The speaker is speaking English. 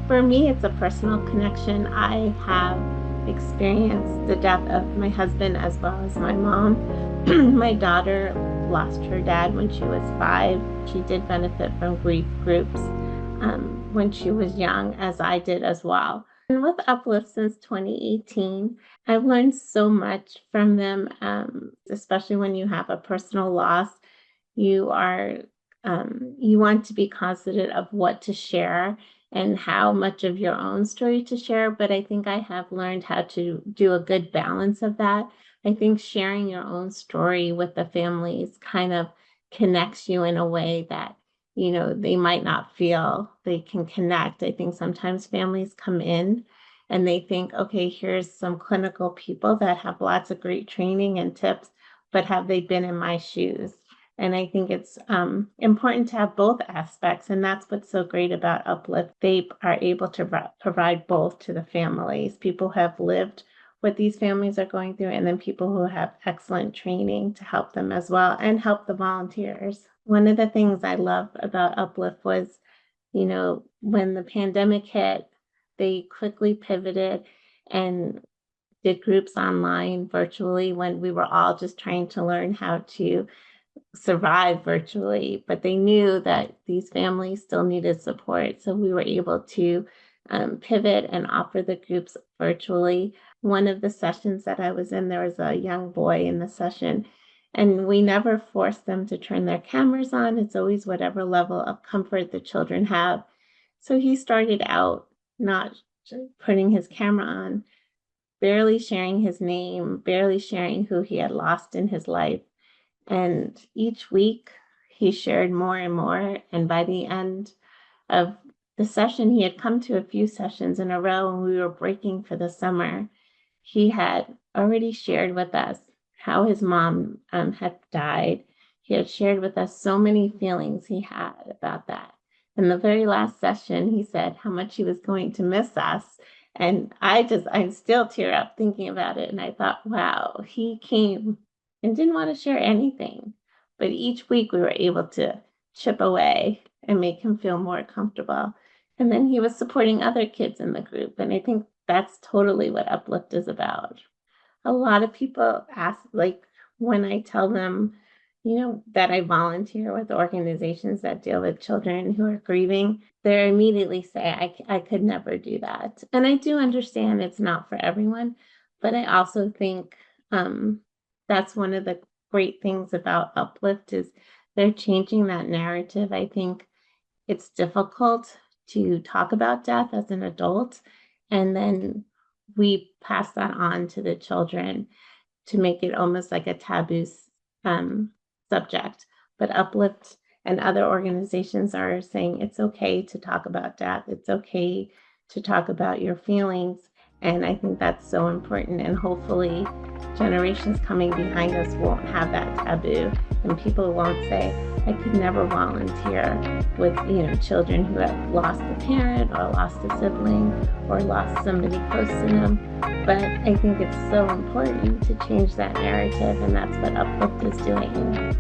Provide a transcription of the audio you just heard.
For me, it's a personal connection. I have experienced the death of my husband as well as my mom. My daughter lost her dad when she was 5. She did benefit from grief groups when she was young, as I did as well. And with Uplift since 2018, I've learned so much from them, especially when you have a personal loss. You are you want to be considerate of what to share and how much of your own story to share. But I think I have learned how to do a good balance of that. I think sharing your own story with the families kind of connects you in a way that, they might not feel they can connect. I think sometimes families come in and they think, okay, here's some clinical people that have lots of great training and tips, but have they been in my shoes? And I think it's important to have both aspects. And that's what's so great about Uplift. They are able to provide both to the families, people who have lived what these families are going through, and then people who have excellent training to help them as well and help the volunteers. One of the things I love about Uplift was, when the pandemic hit, they quickly pivoted and did groups online virtually when we were all just trying to learn how to survive virtually, but they knew that these families still needed support. So we were able to pivot and offer the groups virtually. One of the sessions that I was in, there was a young boy in the session, and we never forced them to turn their cameras on. It's always whatever level of comfort the children have. So he started out not putting his camera on, barely sharing his name, barely sharing who he had lost in his life. And each week he shared more and more. And by the end of the session, he had come to a few sessions in a row and we were breaking for the summer. He had already shared with us how his mom had died. He had shared with us so many feelings he had about that. In the very last session, he said how much he was going to miss us. And I still tear up thinking about it. And I thought, wow, he came and didn't want to share anything. But each week we were able to chip away and make him feel more comfortable. And then he was supporting other kids in the group. And I think that's totally what Uplift is about. A lot of people ask, like, when I tell them, that I volunteer with organizations that deal with children who are grieving, they immediately say, I could never do that. And I do understand it's not for everyone, but I also think that's one of the great things about Uplift is they're changing that narrative. I think it's difficult to talk about death as an adult, and then we pass that on to the children to make it almost like a taboo subject. But Uplift and other organizations are saying it's okay to talk about death. It's okay to talk about your feelings. And I think that's so important. And hopefully generations coming behind us won't have that taboo, and people won't say, I could never volunteer with, children who have lost a parent or lost a sibling or lost somebody close to them. But I think it's so important to change that narrative, and that's what Uplift is doing.